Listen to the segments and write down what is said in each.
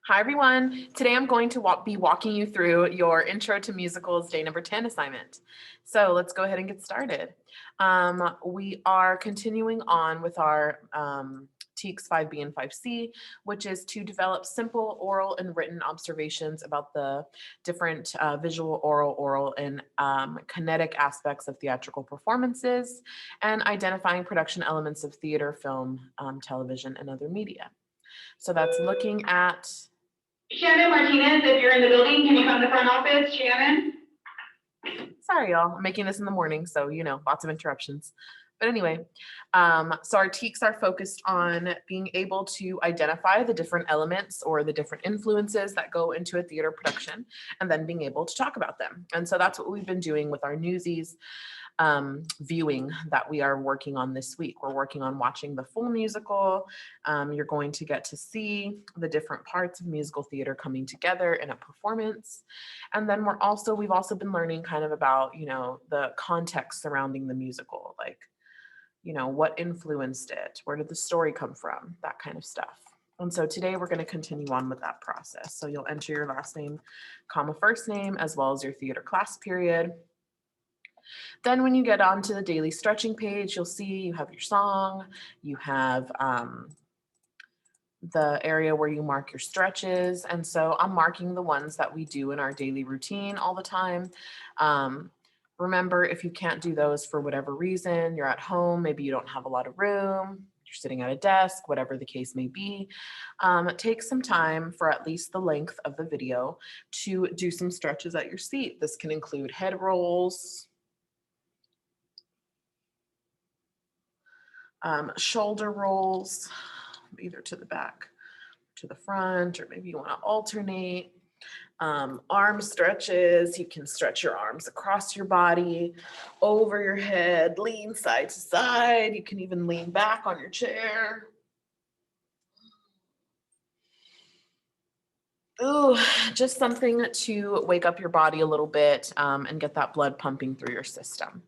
Hi, everyone. Today I'm going to be walking you through your Intro to Musicals Day number 10 assignment. So let's go ahead and get started. We are continuing on with our TEKS 5B and 5C, which is to develop simple oral and written observations about the different visual, oral, and kinetic aspects of theatrical performances, and identifying production elements of theater, film, television, and other media. So that's looking at Shannon Martinez, if you're in the building, can you come to the front office, Shannon? Sorry, y'all. I'm making this in the morning, so lots of interruptions. But anyway, so our TEKS are focused on being able to identify the different elements or the different influences that go into a theater production, and then being able to talk about them. And so that's what we've been doing with our Newsies viewing that we are working on this week. We're working on watching the full musical. You're going to get to see the different parts of musical theater coming together in a performance. And then we've also been learning kind of about, the context surrounding the musical, like, what influenced it? Where did the story come from? That kind of stuff. And so today we're going to continue on with that process. So you'll enter your last name, comma, first name, as well as your theater class period. Then when you get onto the daily stretching page, you'll see you have your song, you have the area where you mark your stretches. And so I'm marking the ones that we do in our daily routine all the time. Remember, if you can't do those for whatever reason, you're at home, maybe you don't have a lot of room, you're sitting at a desk, whatever the case may be, take some time for at least the length of the video to do some stretches at your seat. This can include head rolls, shoulder rolls, either to the back, to the front, or maybe you want to alternate. Arm stretches, you can stretch your arms across your body, over your head, lean side to side. You can even lean back on your chair. Ooh, just something to wake up your body a little bit and get that blood pumping through your system.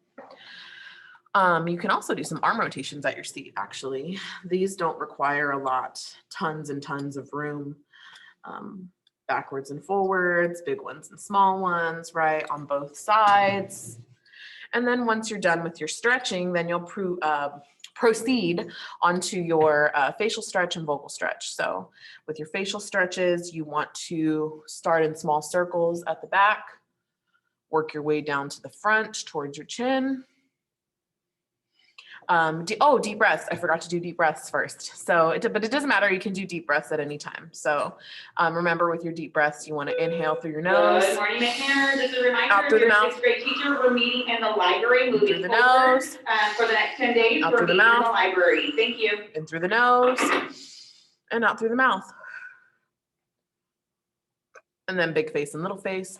You can also do some arm rotations at your seat, actually. These don't require a lot, tons and tons of room. Backwards and forwards, big ones and small ones, right, on both sides. And then once you're done with your stretching, then you'll proceed onto your facial stretch and vocal stretch. So with your facial stretches, you want to start in small circles at the back, work your way down to the front towards your chin. Deep breaths. I forgot to do deep breaths first. But it doesn't matter. You can do deep breaths at any time. So remember, with your deep breaths, you want to inhale through your nose. Good morning, McNair. Just a reminder, out through the mouth. Sixth grade teacher, we're meeting in the library, moving through the forward, nose. For the next 10 days. Out we're through the meeting mouth. in the library. Thank you. In through the nose and out through the mouth. And then big face and little face.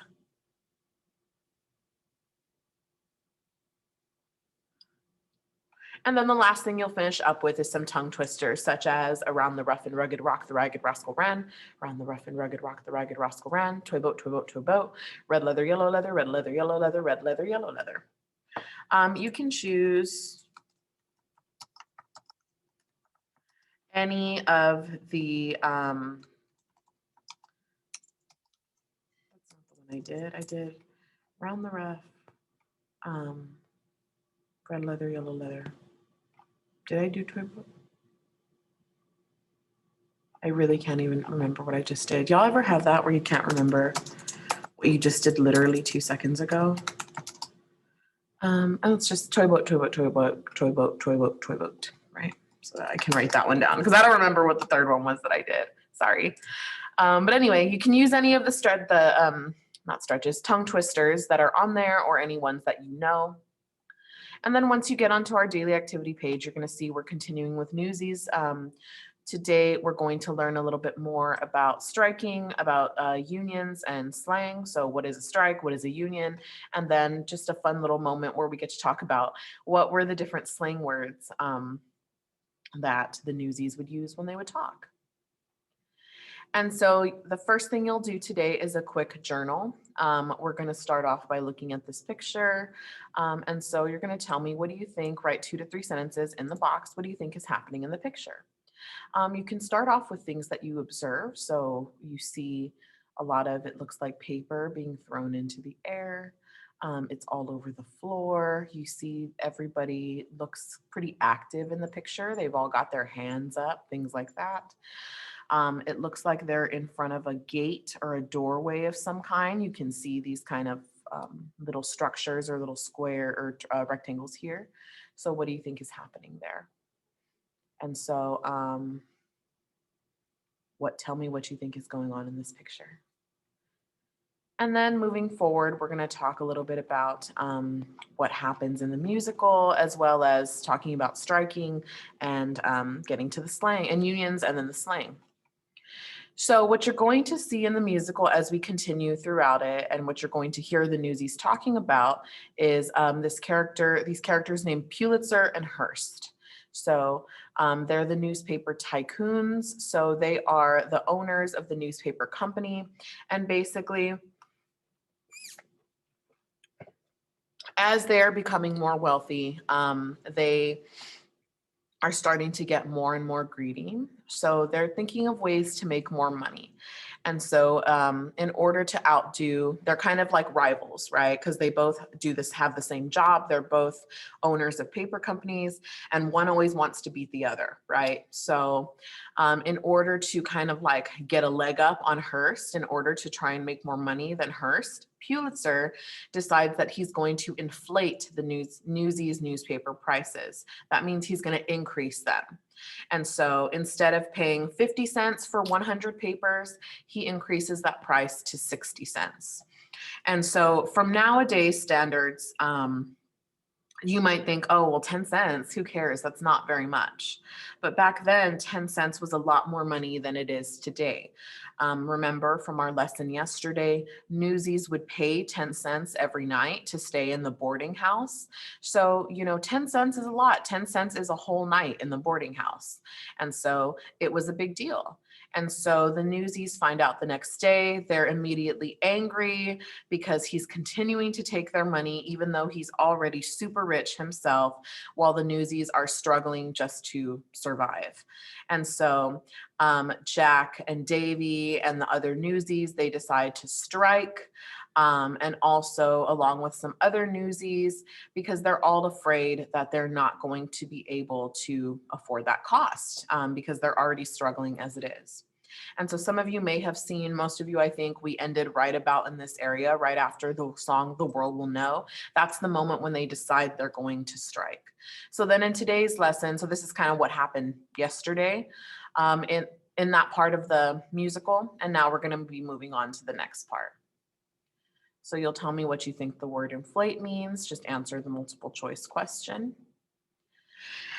And then the last thing you'll finish up with is some tongue twisters, such as around the rough and rugged rock, the ragged rascal ran, around the rough and rugged rock, the ragged rascal ran, toy boat, toy boat, toy boat, red leather, yellow leather, red leather, yellow leather, red leather, yellow leather. You can choose any of the, that's not the one I did around the rough, red leather, yellow leather. Did I do toy boat? I really can't even remember what I just did. Y'all ever have that where you can't remember what you just did literally 2 seconds ago? And it's just toy boat, toy boat, toy boat, toy boat, toy boat, toy boat, right? So that I can write that one down because I don't remember what the third one was that I did. Sorry. But anyway, you can use any of the not stretches, tongue twisters that are on there, or any ones that you know. And then once you get onto our daily activity page, you're going to see we're continuing with Newsies. Today, we're going to learn a little bit more about striking, about unions and slang. So what is a strike? What is a union? And then just a fun little moment where we get to talk about what were the different slang words that the Newsies would use when they would talk. And so the first thing you'll do today is a quick journal. We're going to start off by looking at this picture. And so you're going to tell me, what do you think? Write 2 to 3 sentences in the box. What do you think is happening in the picture? You can start off with things that you observe. So you see a lot of, it looks like paper being thrown into the air. It's all over the floor. You see everybody looks pretty active in the picture. They've all got their hands up, things like that. It looks like they're in front of a gate or a doorway of some kind. You can see these kind of little structures or little square or rectangles here. So what do you think is happening there? And so tell me what you think is going on in this picture. And then moving forward, we're going to talk a little bit about what happens in the musical, as well as talking about striking and getting to the slang and unions and then the slang. So what you're going to see in the musical as we continue throughout it, and what you're going to hear the Newsies talking about is these characters named Pulitzer and Hearst. So they're the newspaper tycoons. So they are the owners of the newspaper company. And basically, as they're becoming more wealthy, they are starting to get more and more greedy. So they're thinking of ways to make more money. And so in order to outdo, they're kind of like rivals, right? Because they both have the same job. They're both owners of paper companies, and one always wants to beat the other, right? So in order to kind of like get a leg up on Hearst, in order to try and make more money than Hearst, Pulitzer decides that he's going to inflate the Newsies newspaper prices. That means he's going to increase them. And so instead of paying 50 cents for 100 papers, he increases that price to 60 cents. And so from nowadays standards, you might think, oh, well, 10 cents, who cares? That's not very much. But back then, 10 cents was a lot more money than it is today. Remember from our lesson yesterday, Newsies would pay 10 cents every night to stay in the boarding house. So, 10 cents is a lot. 10 cents is a whole night in the boarding house. And so it was a big deal. And so the Newsies find out the next day. They're immediately angry because he's continuing to take their money, even though he's already super rich himself, while the Newsies are struggling just to survive. And so Jack and Davy and the other Newsies, they decide to strike. And also along with some other Newsies, because they're all afraid that they're not going to be able to afford that cost because they're already struggling as it is. And so some of you may have seen, most of you, I think we ended right about in this area, right after the song, The World Will Know. That's the moment when they decide they're going to strike. So then in today's lesson, so this is kind of what happened yesterday in that part of the musical. And now we're going to be moving on to the next part. So you'll tell me what you think the word inflate means. Just answer the multiple choice question.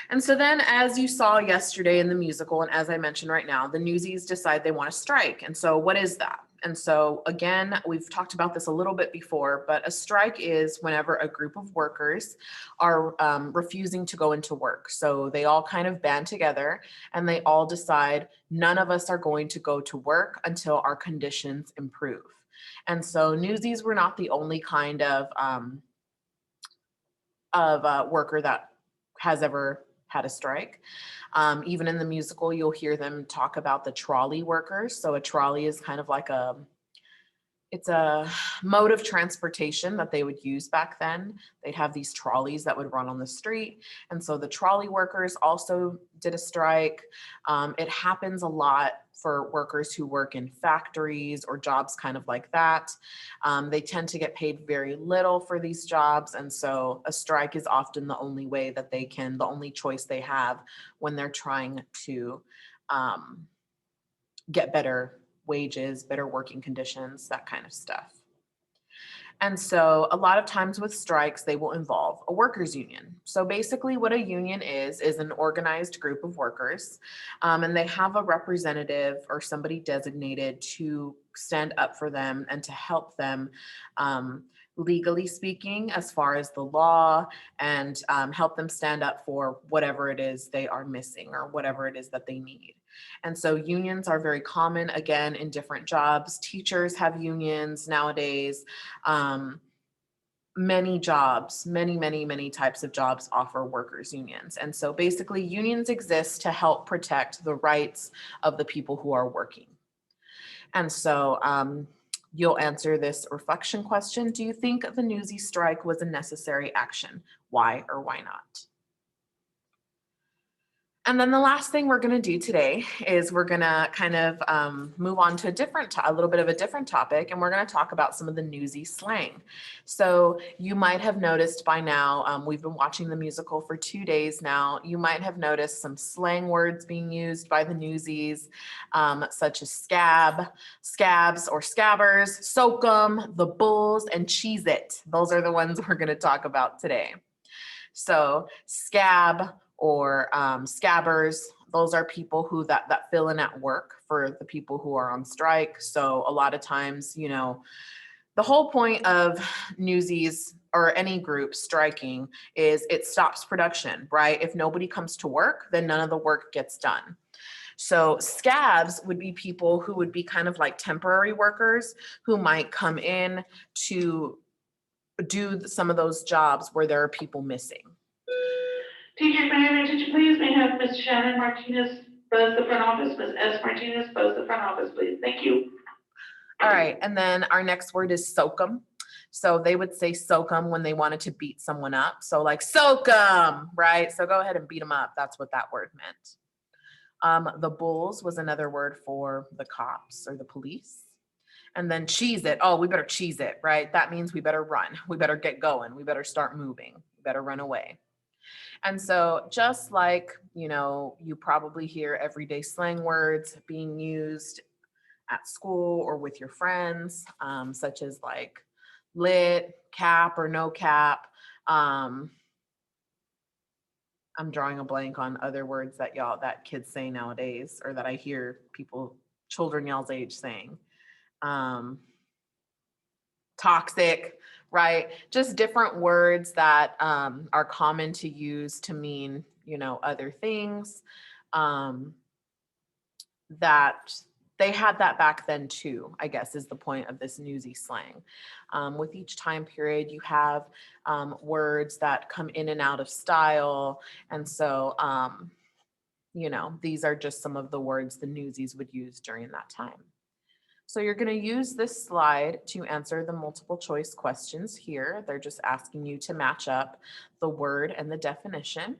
And so then, as you saw yesterday in the musical, and as I mentioned right now, the Newsies decide they want to strike. And so what is that? And so again, we've talked about this a little bit before, but a strike is whenever a group of workers are refusing to go into work. So they all kind of band together and they all decide none of us are going to go to work until our conditions improve. And so Newsies were not the only kind of worker that has ever had a strike. Even in the musical, you'll hear them talk about the trolley workers. So a trolley is kind of like it's a mode of transportation that they would use back then. They'd have these trolleys that would run on the street. And so the trolley workers also did a strike. It happens a lot for workers who work in factories or jobs kind of like that. They tend to get paid very little for these jobs. And so a strike is often the only way that the only choice they have when they're trying to get better wages, better working conditions, that kind of stuff. And so a lot of times with strikes, they will involve a workers' union. So basically what a union is an organized group of workers, and they have a representative or somebody designated to stand up for them and to help them legally speaking, as far as the law, and help them stand up for whatever it is they are missing or whatever it is that they need. And so unions are very common, again, in different jobs. Teachers have unions nowadays. many jobs, many types of jobs offer workers unions. And so basically unions exist to help protect the rights of the people who are working. And so you'll answer this reflection question. Do you think the Newsy strike was a necessary action? Why or why not? And then the last thing we're going to do today is we're going to kind of move on to a little bit of a different topic, and we're going to talk about some of the Newsy slang. So you might have noticed by now, we've been watching the musical for 2 days now. You might have noticed some slang words being used by the Newsies, such as scabs or scabbers, soakum, the bulls, and Cheez-It. Those are the ones we're going to talk about today. So scab or scabbers, those are people who that fill in at work for the people who are on strike. So a lot of times, you know, the whole point of Newsies or any group striking is it stops production, right? If nobody comes to work, then none of the work gets done. So scabs would be people who would be kind of like temporary workers who might come in to do some of those jobs where there are people missing. Teacher, may I have your attention, please? May I have Ms. Shannon Martinez buzz the front office, Ms. S. Martinez buzz the front office, please. Thank you. All right, and then our next word is soakum. So they would say soakum when they wanted to beat someone up. So like soakum, right? So go ahead and beat them up. That's what that word meant. The bulls was another word for the cops or the police. And then cheese it. Oh, we better cheese it, right? That means we better run. We better get going. We better start moving. We better run away. And so just like, you know, you probably hear everyday slang words being used at school or with your friends, such as like lit, cap or no cap. I'm drawing a blank on other words that kids say nowadays, or that I hear children y'all's age saying. Toxic, right? Just different words that are common to use to mean, you know, other things. That they had that back then too, I guess, is the point of this Newsy slang. With each time period, you have words that come in and out of style. And so, you know, these are just some of the words the Newsies would use during that time. So you're going to use this slide to answer the multiple choice questions here. They're just asking you to match up the word and the definition.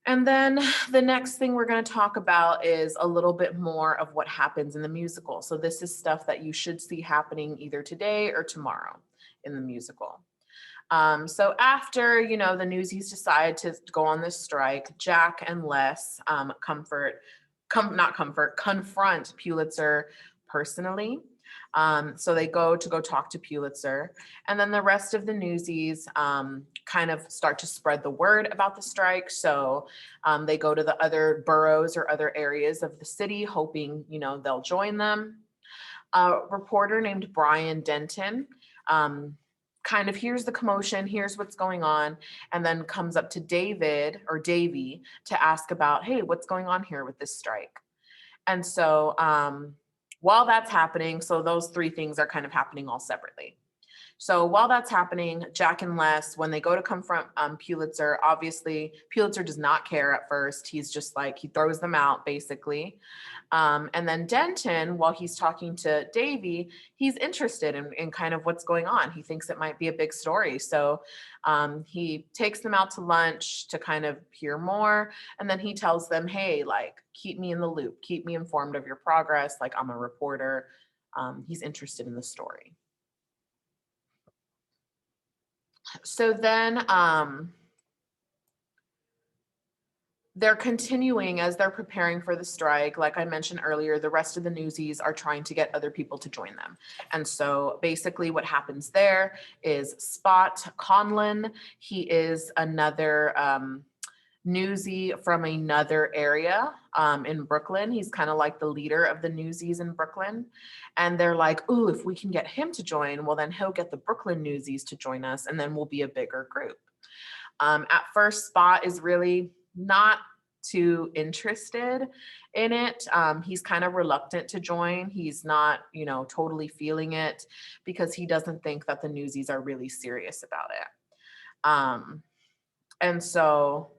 And then the next thing we're going to talk about is a little bit more of what happens in the musical. So this is stuff that you should see happening either today or tomorrow in the musical. So after, you know, the Newsies decide to go on this strike, Jack and Les confront Pulitzer personally. So they go talk to Pulitzer, and then the rest of the Newsies kind of start to spread the word about the strike. So they go to the other boroughs or other areas of the city, hoping, you know, they'll join them. A reporter named Brian Denton kind of hears the commotion, hears what's going on, and then comes up to David or Davy to ask about, hey, what's going on here with this strike? And so while that's happening, so those three things are kind of happening all separately. So while that's happening, Jack and Les, when they go to confront Pulitzer, obviously Pulitzer does not care at first. He's just like, he throws them out basically. And then Denton, while he's talking to Davy, he's interested in kind of what's going on. He thinks it might be a big story. So he takes them out to lunch to kind of hear more. And then he tells them, hey, like, keep me in the loop, keep me informed of your progress. Like, I'm a reporter. He's interested in the story. So then they're continuing as they're preparing for the strike. Like I mentioned earlier, the rest of the Newsies are trying to get other people to join them. And so basically what happens there is Spot Conlon. He is another Newsy from another area in Brooklyn. He's kind of like the leader of the Newsies in Brooklyn. And they're like, ooh, if we can get him to join, well, then he'll get the Brooklyn Newsies to join us, and then we'll be a bigger group. At first, Spot is really not too interested in it. He's kind of reluctant to join. He's not, you know, totally feeling it because he doesn't think that the Newsies are really serious about it. And so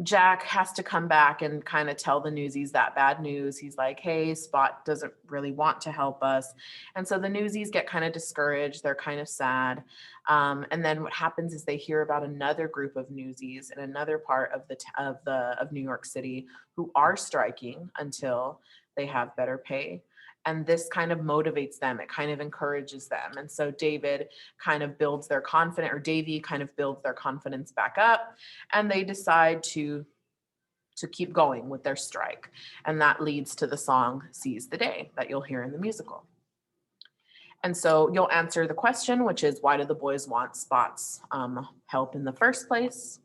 Jack has to come back and kind of tell the Newsies that bad news. He's like, hey, Spot doesn't really want to help us. And so the Newsies get kind of discouraged. They're kind of sad. And then what happens is they hear about another group of Newsies in another part of New York City who are striking until they have better pay. And this kind of motivates them. It kind of encourages them. And so David kind of builds their confidence, or Davy kind of builds their confidence back up, and they decide to keep going with their strike. And that leads to the song Seize the Day that you'll hear in the musical. And so you'll answer the question, which is, why do the boys want Spot's help in the first place?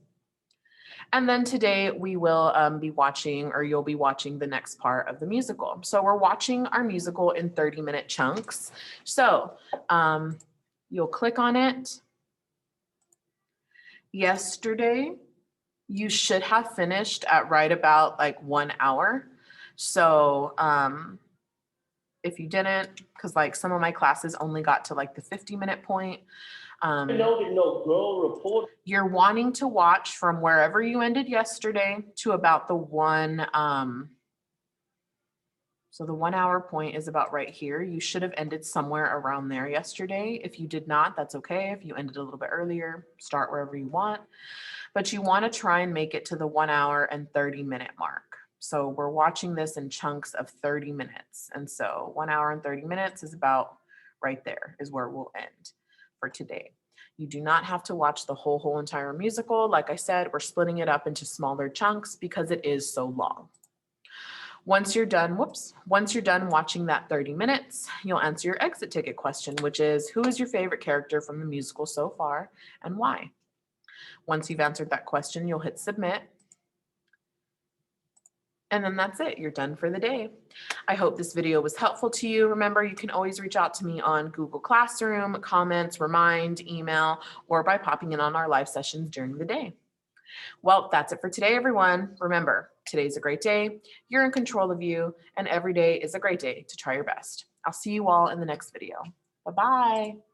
And then today we will be watching, or you'll be watching, the next part of the musical. So we're watching our musical in 30-minute chunks. So you'll click on it. Yesterday, you should have finished at right about like 1 hour. So if you didn't, because like some of my classes only got to like the 50-minute point. You're wanting to watch from wherever you ended yesterday to about the so the 1 hour point is about right here. You should have ended somewhere around there yesterday. If you did not, that's okay. If you ended a little bit earlier, start wherever you want. But you want to try and make it to the 1 hour and 30-minute mark. So we're watching this in chunks of 30 minutes. And so 1 hour and 30 minutes is about right there is where we'll end for today. You do not have to watch the whole entire musical. Like I said, we're splitting it up into smaller chunks because it is so long. Once you're done watching that 30 minutes, you'll answer your exit ticket question, which is, who is your favorite character from the musical so far and why? Once you've answered that question, you'll hit submit. And then that's it. You're done for the day. I hope this video was helpful to you. Remember, you can always reach out to me on Google Classroom, comments, remind, email, or by popping in on our live sessions during the day. Well, that's it for today, everyone. Remember, today's a great day. You're in control of you, and every day is a great day to try your best. I'll see you all in the next video. Bye-bye.